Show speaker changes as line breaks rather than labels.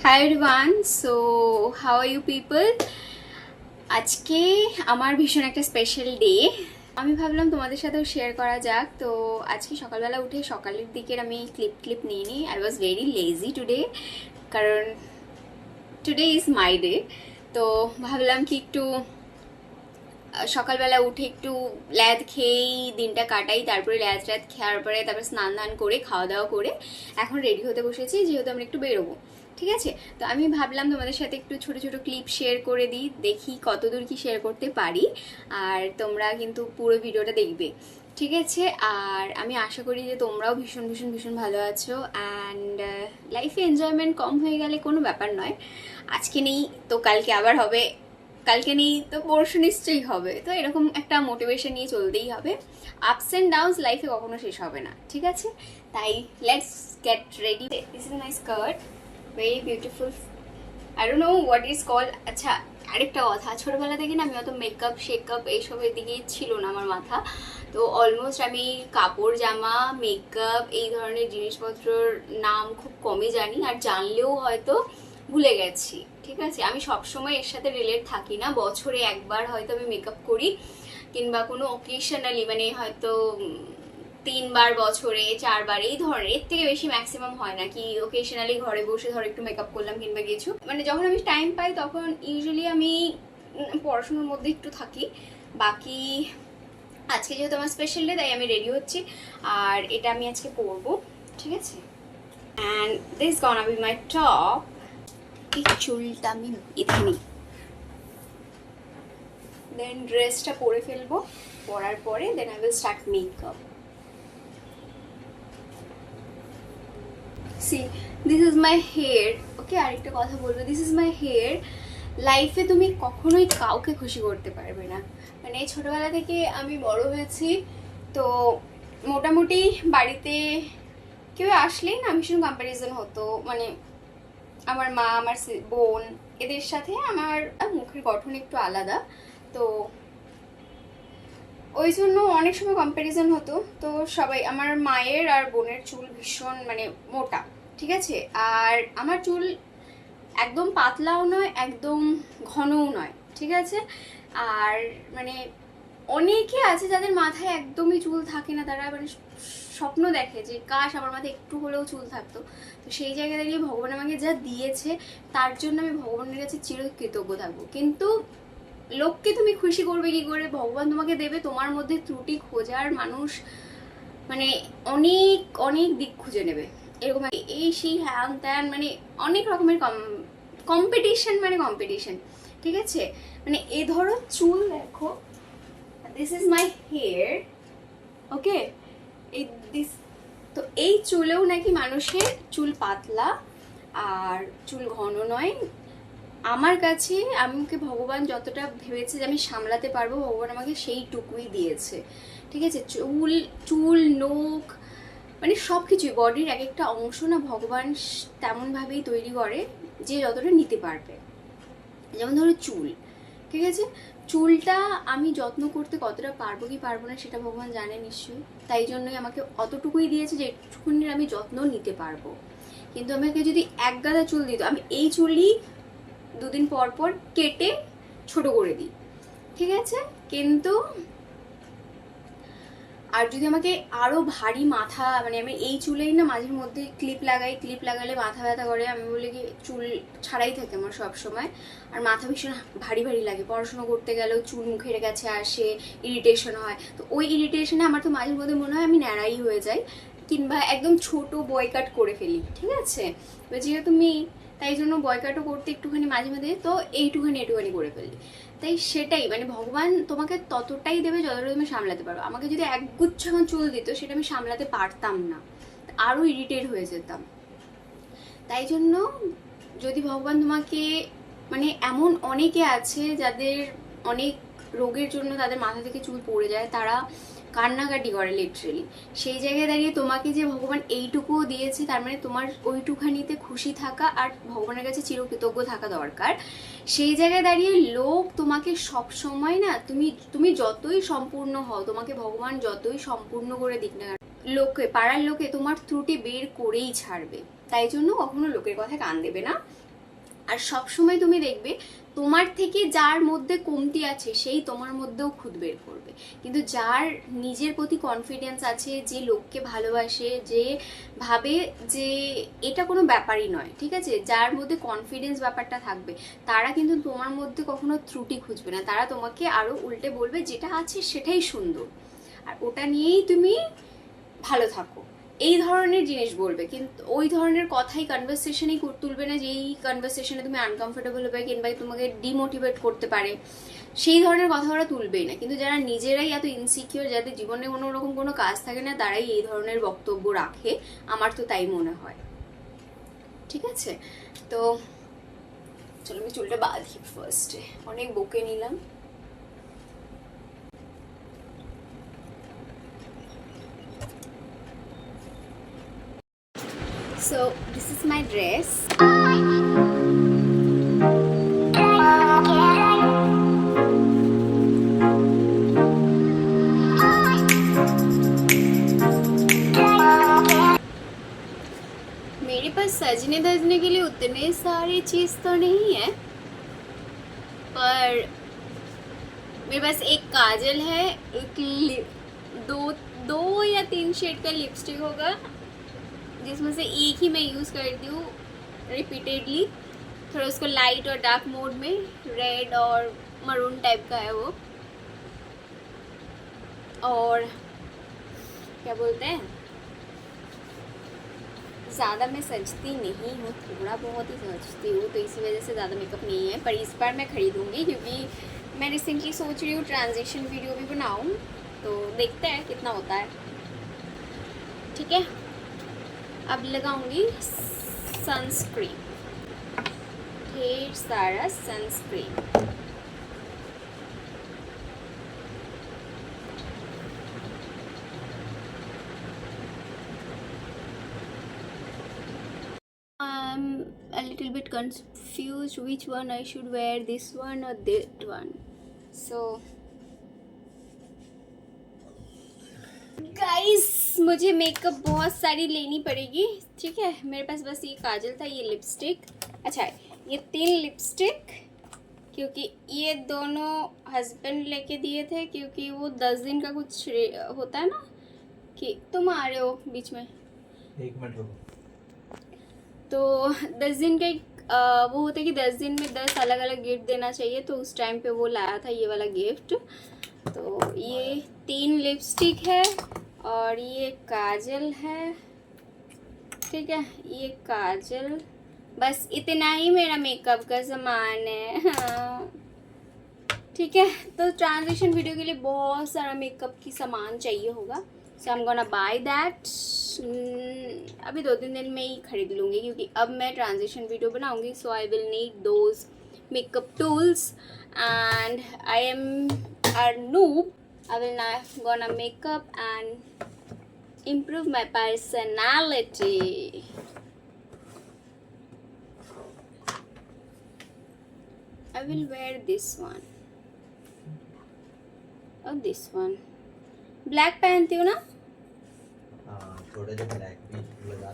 Hi everyone, so how are you people? আজকে আমার ভীষণ একটা স্পেশাল ডে। আমি ভাবলাম তোমাদের সাথেও শেয়ার করা যাক। তো আজকে সকালবেলা উঠে সকালের দিকের আমি ক্লিপ নিয়ে নিই। I was very lazy today, কারণ টুডে ইজ মাই ডে। তো ভাবলাম কি একটু সকালবেলা উঠে একটু ল্যাদ খেয়েই দিনটা কাটাই। তারপরে ল্যাদ খাওয়ার পরে তারপরে স্নান দান করে খাওয়া দাওয়া করে এখন রেডি হতে বসেছি, যেহেতু আমরা একটু বেরোবো। ঠিক আছে, তো আমি ভাবলাম তোমাদের সাথে একটু ছোট ছোট ক্লিপ শেয়ার করে দিই, দেখি কতদূর কি শেয়ার করতে পারি। আর তোমরা কিন্তু পুরো ভিডিওটা দেখবে, ঠিক আছে? আর আমি আশা করি যে তোমরাও ভীষণ ভীষণ ভীষণ ভালো আছো। অ্যান্ড লাইফে এনজয়মেন্ট কম হয়ে গেলে কোনো ব্যাপার নয়। আজকে নেই তো কালকে আবার হবে, কালকে নেই তো পরশু নিশ্চয়ই হবে। তো এরকম একটা মোটিভেশন নিয়ে চলতেই হবে। আপস অ্যান্ড ডাউনস লাইফে কখনো শেষ হবে না, ঠিক আছে? তাই let's get ready. This is my skirt, very beautiful. I don't know what is call. আচ্ছা, আরেকটা কথা, ছোটবেলা থেকে না আমি অত মেকআপ শেকআপ এইসবের দিকেই ছিল না আমার মাথা। তো অলমোস্ট আমি কাপড় জামা মেকআপ এই ধরনের জিনিসপত্রর নাম খুব কমই জানি, আর জানলেও হয়তো ভুলে গেছি। ঠিক আছে, আমি সবসময় এর সাথে রিলেট থাকি না। বছরে একবার হয়তো আমি মেকআপ করি, কিংবা কোনো অকেশনালি, মানে হয়তো 3বার বছরে 4বার, এই ধরনের, এর থেকে বেশি ম্যাক্সিমাম হয় না। কি ওকেশনালি ঘরে বসে ধরো একটু মেকআপ করলাম কিংবা কিছু, মানে যখন আমি টাইম পাই তখন ইউজুয়ালি আমি পড়াশোনার মধ্যে একটু থাকি। বাকি আজকে যেহেতু আমার স্পেশাল ডে, তাই আমি রেডি হচ্ছি। আর এটা আমি আজকে পরবো, ঠিক আছে? And this গনা B my top. এই চুলটা আমি বেঁধে নিই, দেন ড্রেসটা পরে ফেলবো। পরার পরে then I will start makeup. See, this is my hair. Okay, আরেকটা কথা বলবো, দিস ইজ মাই হেয়ার। লাইফে তুমি কখনোই কাউকে খুশি করতে পারবে না। মানে ছোটবেলা থেকে আমি বড় হয়েছি, তো মোটামুটি বাড়িতে কেউ আসলেই না ভীষণ কম্প্যারিজন হতো। মানে আমার মা, আমার বোন, এদের সাথে আমার মুখের গঠন একটু আলাদা, তো ওই জন্য অনেক সময় কম্প্যারিজন হতো। তো সবাই, আমার মায়ের আর বোনের চুল ভীষণ মানে মোটা, ঠিক আছে? আর আমার চুল একদম পাতলাও নয়, একদম ঘনও নয়, ঠিক আছে? আর মানে অনেকে আছে যাদের মাথায় একদমই চুল থাকে না, তারা মানে স্বপ্ন দেখে যে কাশ আমার মাথায় একটু হলেও চুল থাকতো। তো সেই জায়গায় দাঁড়িয়ে ভগবান আমাকে যা দিয়েছে তার জন্য আমি ভগবানের কাছে চিরকৃতজ্ঞ থাকবো। কিন্তু লোককে তুমি খুশি করবে কি করে? ভগবান তোমাকে দেবে, তোমার মধ্যে ত্রুটি খোঁজার মানুষ মানে অনেক অনেক দিক খুঁজে নেবে। এরকম এই সেই হ্যান ত্যান, মানে অনেক রকমের কম্পিটিশন, মানে কম্পিটিশন, ঠিক আছে? মানে এ ধরো চুল দেখো, দিস ইজ মাই হেয়ার, ওকে? এই দিস, তো এই চুলেও নাকি মানুষের চুল পাতলা আর চুল ঘন নয়। আমার কাছে আমাকে ভগবান যতটা ভেবেছে যে আমি সামলাতে পারবো, ভগবান আমাকে সেইটুকুই দিয়েছে, ঠিক আছে? চুল চুল নোখ মানে সব কিছুই, বডির এক একটা অংশ না ভগবান তেমনভাবেই তৈরি করে যে যতটা নিতে পারবে। যেমন ধরো চুল, ঠিক আছে? চুলটা আমি যত্ন করতে কতটা পারবো কি পারবো না সেটা ভগবান জানে নিশ্চয়ই, তাই জন্যই আমাকে অতটুকুই দিয়েছে যে একটুখানি আমি যত্ন নিতে পারবো। কিন্তু আমাকে যদি এক গাদা চুল দিত, আমি এই চুলই 2 দিন পর পর কেটে ছোট করে দিই, ঠিক আছে? কিন্তু আর যদি আমাকে আরো ভারী মাথা, মানে আমি এই চুলেই না মাঝে মধ্যে ক্লিপ লাগাই, ক্লিপ লাগালে মাথা ব্যথা করে। আমি বলি কি চুল ছাড়াই থাকে আমার সব সময়, আর মাথা ভীষণ ভারী ভারী লাগে। পড়াশোনা করতে গেলেও চুল মুখের কাছে আসে, ইরিটেশন হয়। তো ওই ইরিটেশনে আমার তো মাঝে মধ্যে মনে হয় আমি ন্যাড়াই হয়ে যাই, কিংবা একদম ছোট বয় কাট করে ফেলি, ঠিক আছে? এবার যেহেতু মেয়ে, তাই জন্য বয় কাটও করতে একটুখানি মাঝে মাঝে, তো এইটুখানি করে ফেলি। তাই সেটাই, মানে ভগবান তোমাকে ততটাই দেবে যতটা তুমি সামলাতে পারো। আমাকে যদি একগুচ্ছ এখন চুল দিত, সেটা আমি সামলাতে পারতাম না, আরো ইরিটেট হয়ে যেতাম। তাই জন্য যদি ভগবান তোমাকে, মানে এমন অনেকে আছে যাদের অনেক রোগের জন্য তাদের মাথা থেকে চুল পড়ে যায়, তারা কান্নাকাটি করে লিটারেলি। সেই জায়গায় দাঁড়িয়ে তোমাকে যে ভগবান এইটুকুও দিয়েছে, তার মানে তোমার ওইটুখানিতে খুশি থাকা আর ভগবানের কাছে চিরকৃতজ্ঞ থাকা দরকার। সেই জায়গায় দাঁড়িয়ে লোক তোমাকে সব সময় না, তুমি তুমি যতই সম্পূর্ণ হও, তোমাকে ভগবান যতই সম্পূর্ণ করে দিক না, লোকে, পাড়ার লোকে তোমার ত্রুটি বের করেই ছাড়বে। তাই জন্য কখনো লোকের কথা কান দেবে না। আর সব সময় তুমি দেখবে তোমার থেকে যার মধ্যে কমতি আছে সেই তোমার মধ্যেও খুদ বের করবে, কিন্তু যার নিজের প্রতি কনফিডেন্স আছে, যে লোককে ভালোবাসে, যে ভাবে যে এটা কোনো ব্যাপারই নয়, ঠিক আছে, যার মধ্যে কনফিডেন্স ব্যাপারটা থাকবে, তারা কিন্তু তোমার মধ্যে কখনো ত্রুটি খুঁজবে না, তারা তোমাকে আরো উল্টে বলবে যেটা আছে সেটাই সুন্দর, আর ওটা নিয়েই তুমি ভালো থাকো, এই ধরনের জিনিস বলবে। কিন্তু ওই ধরনের কথাই কনভারসেশনেই তুলবে না, যেই কনভারসেশনে তুমি আনকমফোর্টেবল হবে কিংবা তোমাকে ডিমোটিভেট করতে পারে, সেই ধরনের কথা ওরা তুলবেই না। কিন্তু যারা নিজেরাই এত ইনসিকিউর, যাদের জীবনে কোনো রকম কোনো কাজ থাকে না, তারাই এই ধরনের বক্তব্য রাখে, আমার তো তাই মনে হয়। ঠিক আছে, তো চলো আমি চুলটা বাঁধি ফার্স্টে, অনেক বকে নিলাম। So this is my dress. मेरे पास सजने धजने के लिए उतने सारी चीज तो नहीं है, पर मेरे पास एक काजल है, एक दो या 3 शेड का लिपस्टिक होगा, जिसमें से एक ही मैं यूज़ करती हूँ रिपीटेडली, थोड़ा उसको लाइट और डार्क मोड में, रेड और मरून टाइप का है वो, और क्या बोलते हैं, ज़्यादा मैं सजती नहीं हूँ, थोड़ा बहुत ही सजती हूँ, तो इसी वजह से ज़्यादा मेकअप नहीं है, पर इस बार मैं खरीदूँगी क्योंकि मैं रिसेंटली सोच रही हूँ ट्रांजिशन वीडियो भी बनाऊँ, तो देखते हैं कितना होता है। ठीक है, अब लगाऊंगी सनस्क्रीन, ढेर सारा sunscreen. I'm a little bit confused which one I should wear, this one or that one. So guys, मुझे मेकअप बहुत सारी लेनी पड़ेगी। ठीक है, मेरे पास बस ये काजल था, ये लिपस्टिक, अच्छा ये 3 लिपस्टिक, क्योंकि ये दोनों हस्बैंड लेके दिए थे, क्योंकि वो 10 दिन का कुछ होता है ना, कि तुम आ रहे हो बीच में,
1 मिनट रुको,
तो 10 दिन का एक वो होता है कि 10 दिन में 10 अलग अलग गिफ्ट देना चाहिए, तो उस टाइम पे वो लाया था ये वाला गिफ्ट। तो ये 3 लिपस्टिक है और ये काजल है, ठीक है, ये काजल, बस इतना ही मेरा मेकअप का सामान है। हाँ ठीक है, तो ट्रांजिशन वीडियो के लिए बहुत सारा मेकअप की सामान चाहिए होगा, so I am gonna buy that. अभी 2-3 दिन में ही खरीद लूँगी, क्योंकि अब मैं ट्रांजिशन वीडियो बनाऊँगी, so I will need those makeup tools, and I am a noob. I will now gonna make up and improve my personality. I will wear this one or this one. Black पहनती हूँ ना?
हाँ, थोड़े से black भी लगा।